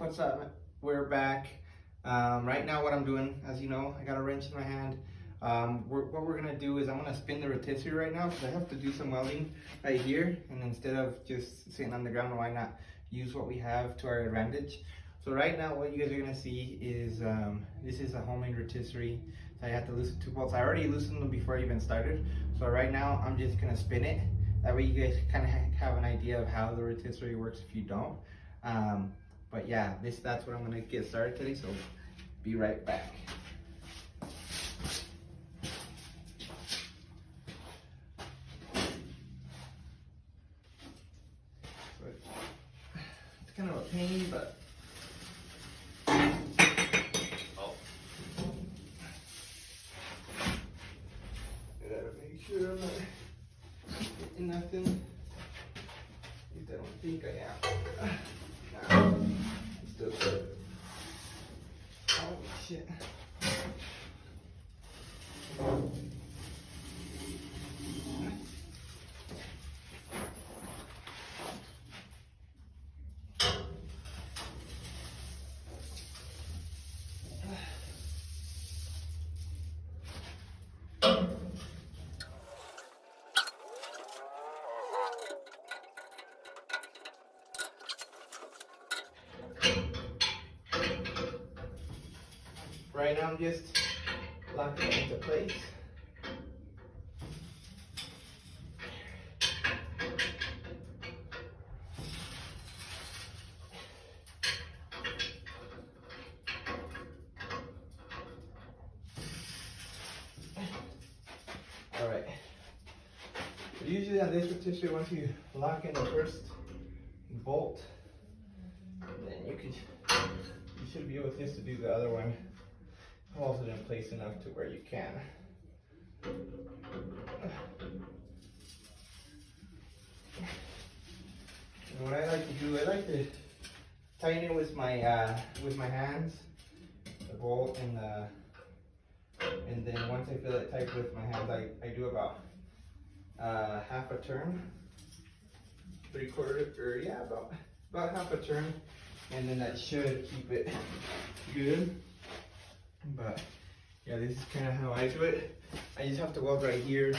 What's up? We're back. Right now what I'm doing, as you know, I got a wrench in my hand. What we're gonna do is I'm gonna spin the rotisserie right now because I have to do some welding right here, and instead of just sitting on the ground, why not use what we have to our advantage? So right now what you guys are gonna see is this is a homemade rotisserie. So I have to loosen 2 bolts. I already loosened them before I even started. So right now I'm just gonna spin it. That way you guys kind of have an idea of how the rotisserie works if you don't. But yeah, that's what I'm gonna get started today, so be right back. So it's kind of a pain, but oh, I gotta make sure I'm not getting nothing. At least I don't think I am. No, it's still good. Oh shit. Right now I'm just locking it into place. Alright. Usually on this rotisserie, once you lock in the first bolt, then you should be able just to do the other one. Hold it in place enough to where you can. And what I like to do, I like to tighten it with my hands, the bolt and then once I feel it tight with my hands, I do about half a turn, 3/4, or yeah, about half a turn, and then that should keep it good. But yeah, this is kind of how I do it. I just have to weld right here,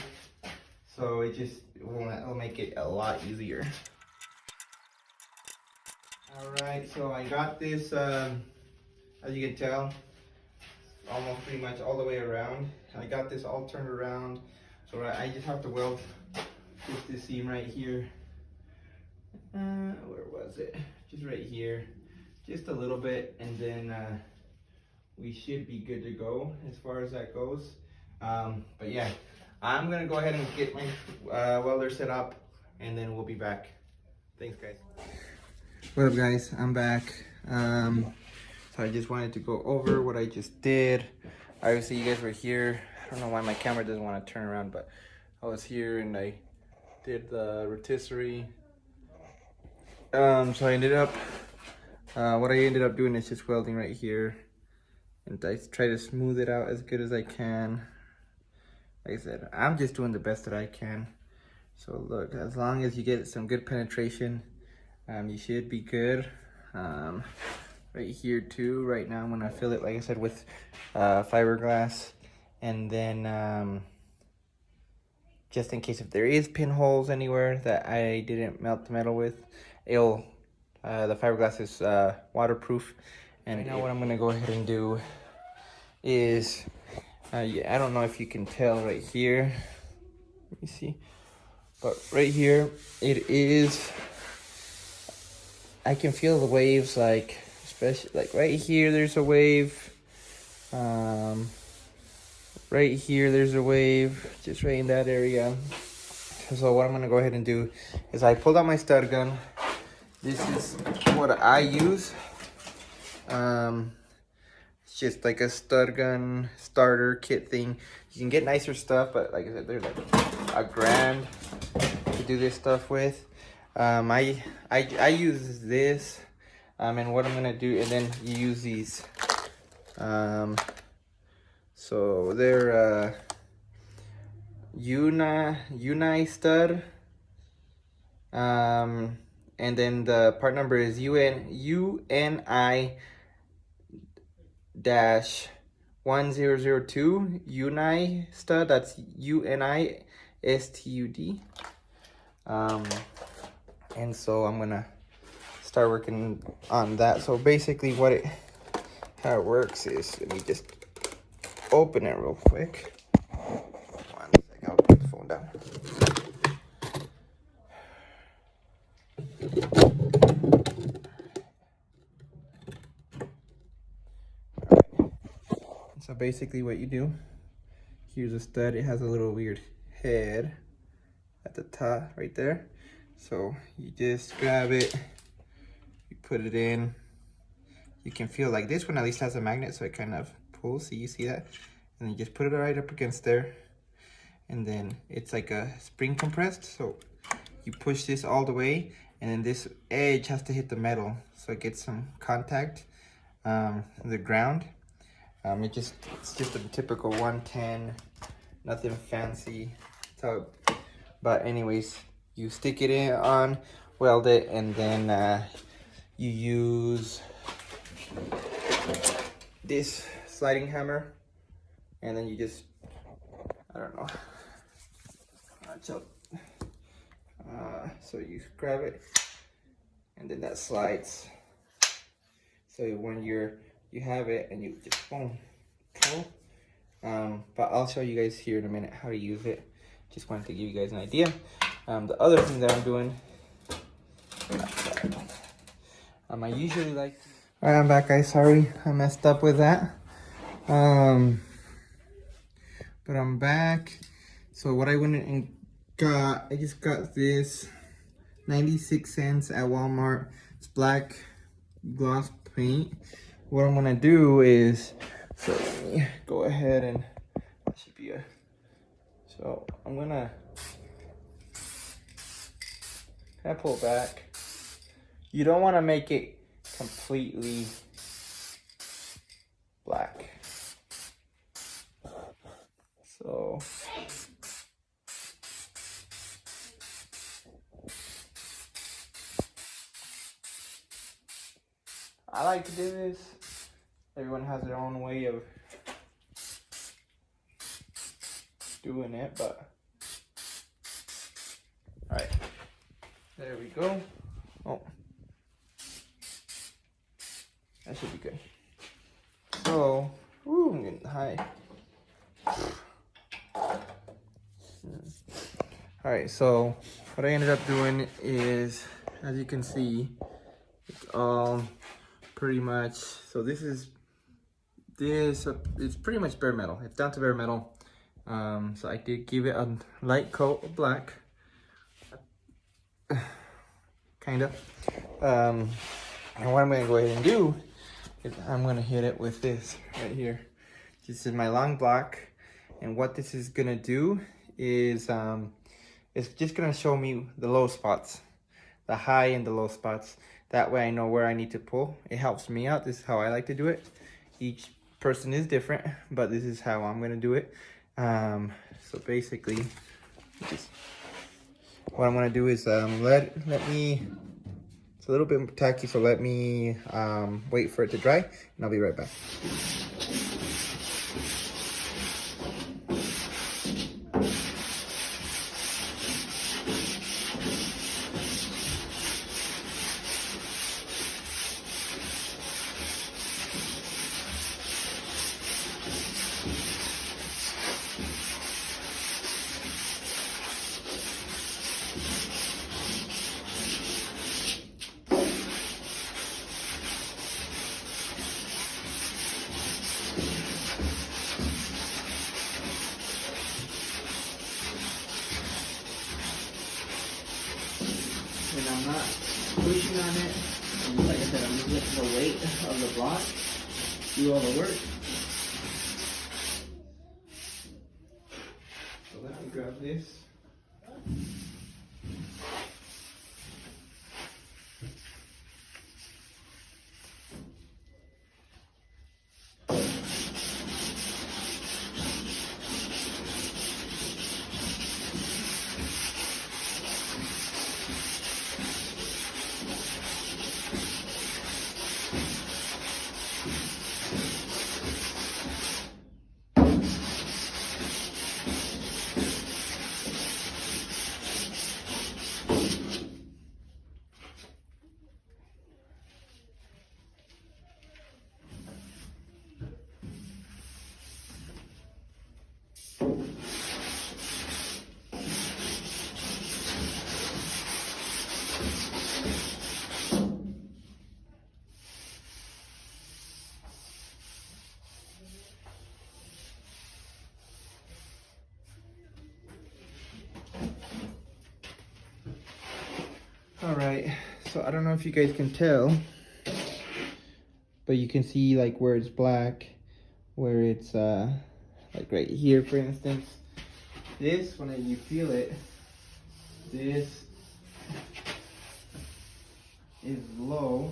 so it'll make it a lot easier. Alright, so I got this, as you can tell, almost pretty much all the way around. I got this all turned around, so I just have to weld just this seam right here. Where was it? Just right here, just a little bit, and then we should be good to go as far as that goes. But yeah, I'm gonna go ahead and get my welder set up, and then we'll be back. Thanks, guys. What up, guys? I'm back. So I just wanted to go over what I just did. Obviously, you guys were here. I don't know why my camera doesn't want to turn around, but I was here and I did the rotisserie. So I ended up, what I ended up doing is just welding right here. And I try to smooth it out as good as I can. Like I said, I'm just doing the best that I can. So look, as long as you get some good penetration, you should be good. Right here too, right now I'm gonna fill it, like I said, with fiberglass. And then just in case if there is pinholes anywhere that I didn't melt the metal with, the fiberglass is waterproof. And now what I'm gonna go ahead and do is, yeah, I don't know if you can tell right here, let me see, but right here it is, I can feel the waves, like especially like right here there's a wave, right here there's a wave, just right in that area. So what I'm gonna go ahead and do is I pulled out my stud gun. This is what I use. It's just like a stud gun starter kit thing. You can get nicer stuff, but like I said, they're like $1,000 to do this stuff with. I use this, and what I'm gonna do, and then you use these. So they're Uni stud, and and then the part number is UNI dash 1002 Uni stud. That's UNISTUD. And so I'm gonna start working on that. So basically how it works is, let me just open it real quick. 1 sec, I'll put the phone down. So basically what you do, here's a stud. It has a little weird head at the top right there. So you just grab it, you put it in. You can feel like this one at least has a magnet, so it kind of pulls. So you see that? And then you just put it right up against there. And then it's like a spring compressed. So you push this all the way, and then this edge has to hit the metal, so it gets some contact, the ground. It's just a typical 110, nothing fancy. So, but anyways, you stick it in on, weld it, and then you use this sliding hammer, and then you just, I don't know, so you grab it, and then that slides. So when you have it, and you just boom, pull. But I'll show you guys here in a minute how to use it. Just wanted to give you guys an idea. The other thing that I'm doing, I usually like. All right, I'm back, guys. Sorry, I messed up with that. But I'm back. So what I went and got, I just got this 96 cents at Walmart. It's black gloss paint. What I'm gonna do is, so let me go ahead and, that should be a, so I'm gonna kind of pull back. You don't want to make it completely black. So I like to do this. Everyone has their own way of doing it, but all right, there we go. Oh, that should be good. So, ooh, I'm getting high. All right, so what I ended up doing is, as you can see, it's all pretty much, so it's pretty much bare metal. It's down to bare metal. So I did give it a light coat of black, kind of. And what I'm gonna go ahead and do is I'm gonna hit it with this right here. This is my long block, and what this is gonna do is it's just gonna show me the low spots, the high and the low spots. That way I know where I need to pull. It helps me out. This is how I like to do it. Each person is different, but this is how I'm gonna do it. So basically, what I'm gonna do is let me. It's a little bit tacky, so let me wait for it to dry, and I'll be right back. And I'm not pushing on it. And like I said, I'm just letting the weight of the block do all the work. So let me grab this. So I don't know if you guys can tell, but you can see like where it's black, where it's like right here, for instance. This, when you feel it, this is low,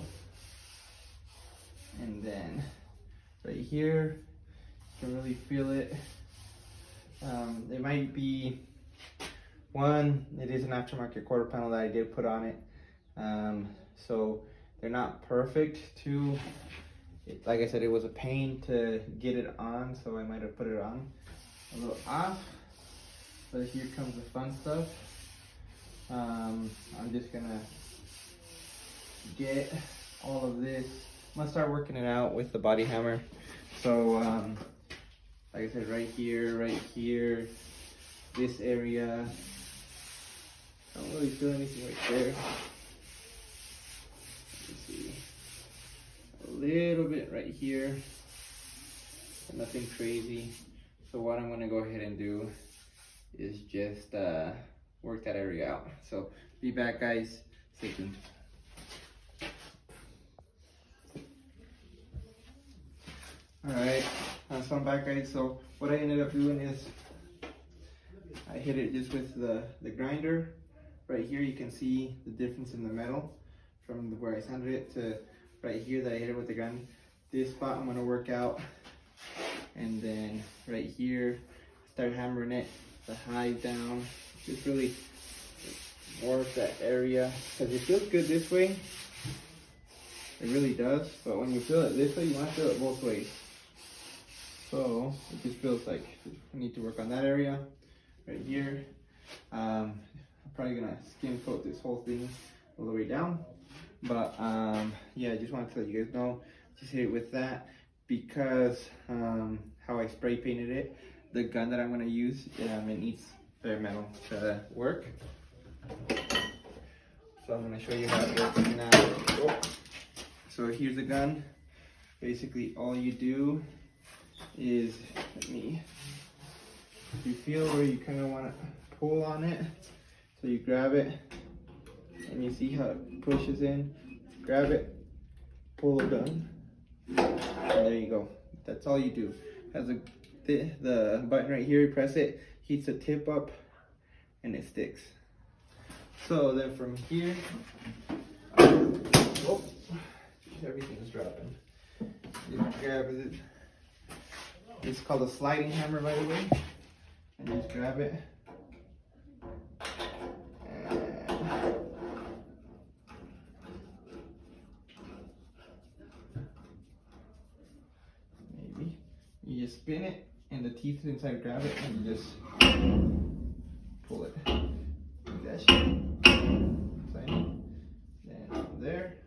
and then right here you can really feel it. It might be one, it is an aftermarket quarter panel that I did put on it, so they're not perfect. Two, like I said, it was a pain to get it on, so I might have put it on a little off. But here comes the fun stuff. I'm just gonna get all of this. I'm gonna start working it out with the body hammer. So like I said, right here, this area. I don't really feel anything right there. Let's see. A little bit right here, but nothing crazy. So what I'm gonna go ahead and do is just work that area out. So be back, guys. Stay tuned. Alright, so I'm back, guys. So what I ended up doing is I hit it just with the grinder. Right here you can see the difference in the metal from where I sanded it to right here that I hit it with the grinder. This spot I'm gonna work out, and then right here start hammering it, the hive down, just really work that area, because it feels good this way, it really does, but when you feel it this way, you want to feel it both ways. So it just feels like we need to work on that area right here. I'm probably gonna skim coat this whole thing all the way down, but yeah, I just want to let you guys know, just hit it with that, because how I spray painted it, the gun that I'm gonna use, it needs bare metal to work. So I'm gonna show you how it works now. Oh. So here's the gun. Basically all you do is, you feel where you kind of want to pull on it, so you grab it and you see how it pushes in, grab it, pull the gun, and there you go. That's all you do. Has the button right here, you press it, heats the tip up, and it sticks. So then from here, oh, everything is dropping. You grab it. It's called a sliding hammer, by the way. And you just grab it. And maybe you just spin it, and the teeth inside grab it, and you just pull it. Like that shit. Then from there,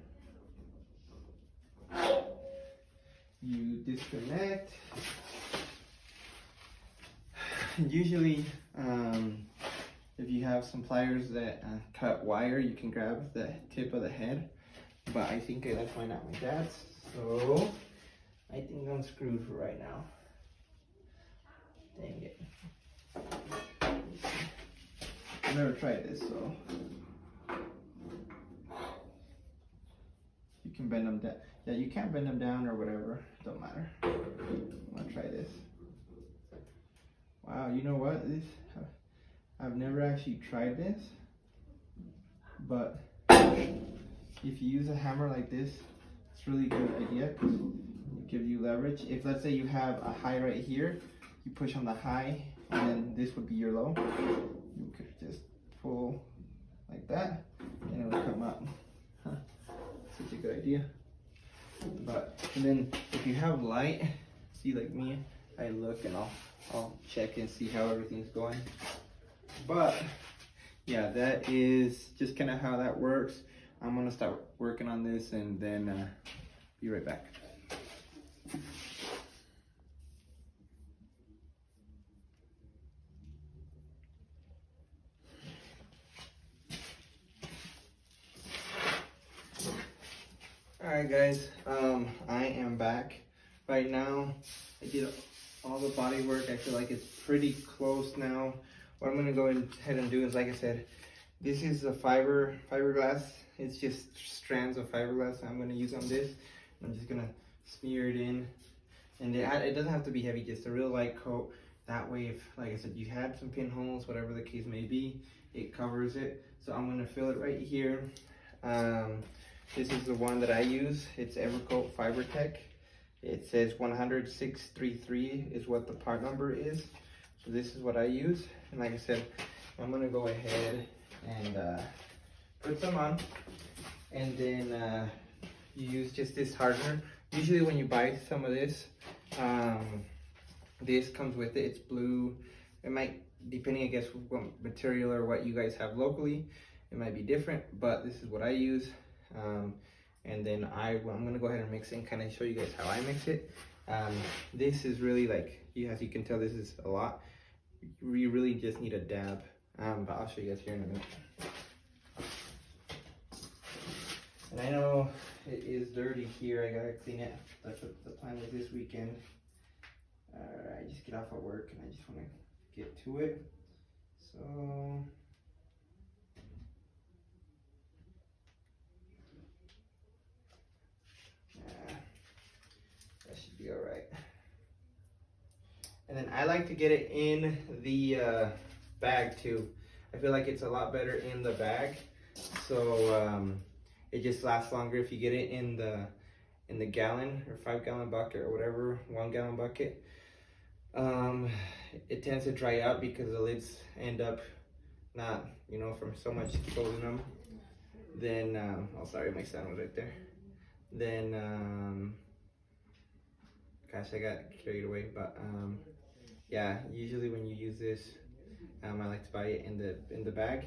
you disconnect. Usually, if you have some pliers that cut wire, you can grab the tip of the head, but I think I left mine at my dad's, so I think I'm screwed for right now. Dang it. I've never tried this, so you can bend them down. Yeah, you can't bend them down or whatever, don't matter. I'm gonna try this. Wow, you know what? I've never actually tried this, but if you use a hammer like this, it's a really good idea because it gives you leverage. If let's say you have a high right here, you push on the high, and then this would be your low. You could just pull like that, and it will come up. Huh. Such a good idea. And then if you have light, see, like me, I look and I'll check and see how everything's going. But yeah, that is just kind of how that works. I'm gonna start working on this and then be right back. Alright guys, I am back. Right now, I did all the body work. I feel like it's pretty close now. What I'm gonna go ahead and do is, like I said, This is a fiberglass. It's just strands of fiberglass I'm gonna use on this. I'm just gonna smear it in, and it doesn't have to be heavy, just a real light coat. That way, if, like I said, you had some pinholes, whatever the case may be, it covers it. So I'm gonna fill it right here. This is the one that I use. It's Evercoat FiberTech. It says 10633 is what the part number is. So this is what I use. And like I said, I'm gonna go ahead and put some on, and then you use just this hardener. Usually when you buy some of this, this comes with it. It's blue. It might, depending I guess what material or what you guys have locally, it might be different, but this is what I use. And then I'm gonna go ahead and mix it and kind of show you guys how I mix it. This is really like, as you can tell, this is a lot. You really just need a dab. But I'll show you guys here in a minute. And I know it is dirty here. I gotta clean it. That's what the plan is this weekend. I just get off of work and I just want to get to it. So yeah, that should be all right. And then I like to get it in the bag too. I feel like it's a lot better in the bag, so it just lasts longer if you get it in the gallon or 5 gallon bucket or whatever, 1 gallon bucket. It tends to dry out because the lids end up not, you know, from so much closing them. Then oh sorry, my sound was right there. Then gosh, I got carried away, but yeah, usually when you use this, I like to buy it in the bag,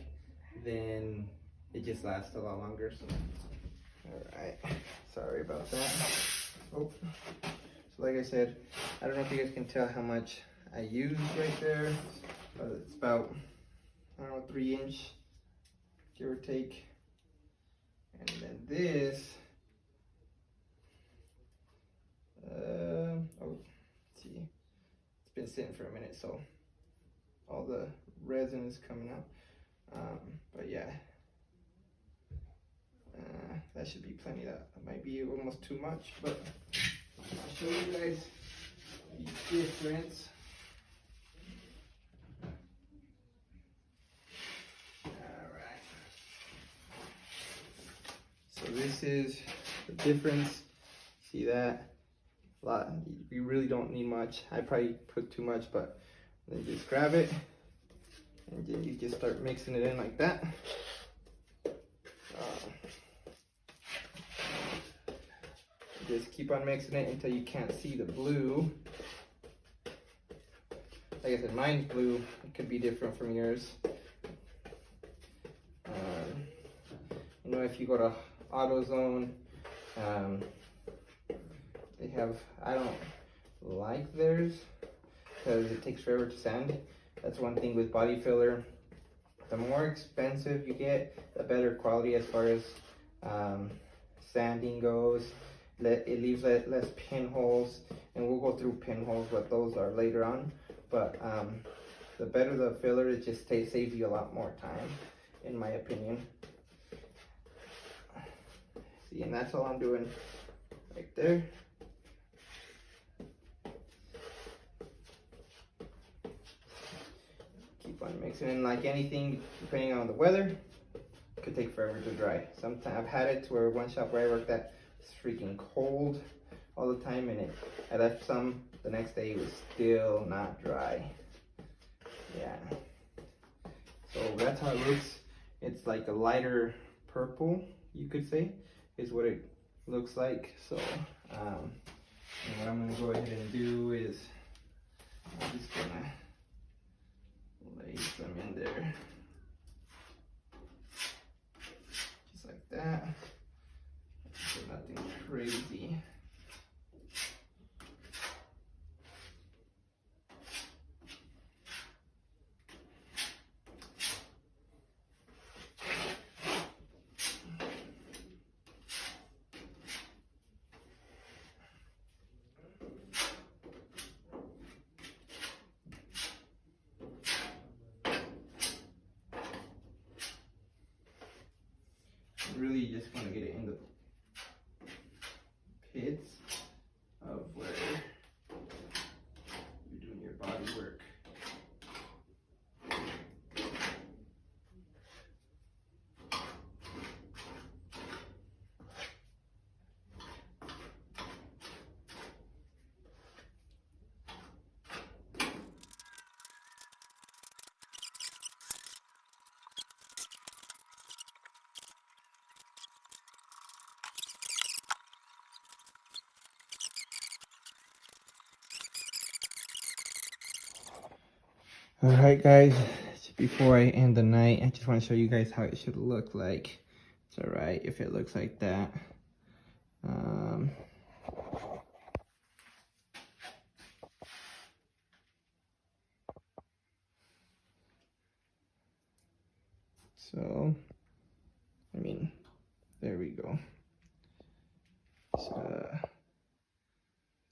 then it just lasts a lot longer. So, all right, sorry about that. Oh, so like I said, I don't know if you guys can tell how much I use right there, but it's about, I don't know, 3-inch, give or take. And then this, oh, let's see, it's been sitting for a minute, so all the resin is coming out. But yeah, that should be plenty. That might be almost too much, but I'll show you guys the difference. All right. So this is the difference. See that? A lot. You really don't need much. I probably put too much, but then just grab it and then you just start mixing it in like that. Just keep on mixing it until you can't see the blue. Like I said, mine's blue. It could be different from yours. You know, if you go to AutoZone, they have, I don't like theirs because it takes forever to sand. That's one thing with body filler. The more expensive you get, the better quality as far as sanding goes. It leaves less pinholes, and we'll go through pinholes, what those are later on. But the better the filler, it just saves you a lot more time, in my opinion. See, and that's all I'm doing right there. Keep on mixing in. Like anything, depending on the weather, it could take forever to dry. Sometimes I've had it to where one shop where I worked at, it's freaking cold all the time, and I left some the next day, it was still not dry. Yeah, so that's how it looks. It's like a lighter purple, you could say, is what it looks like. So and what I'm gonna go ahead and do is I'm just gonna lay some in there just like that. So nothing crazy. All right, guys, before I end the night, I just want to show you guys how it should look like. It's all right if it looks like that. So, I mean, there we go. So,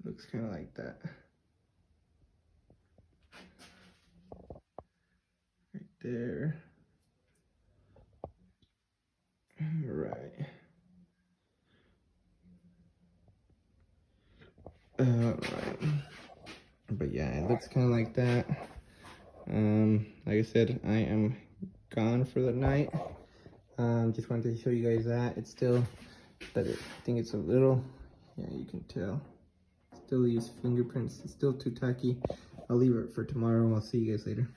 looks kind of like that. Right there. All right. All right. But yeah, it looks kind of like that. Like I said, I am gone for the night. Just wanted to show you guys that. It's still, but I think it's a little, yeah, you can tell. Still leaves fingerprints. It's still too tacky. I'll leave it for tomorrow and I'll see you guys later.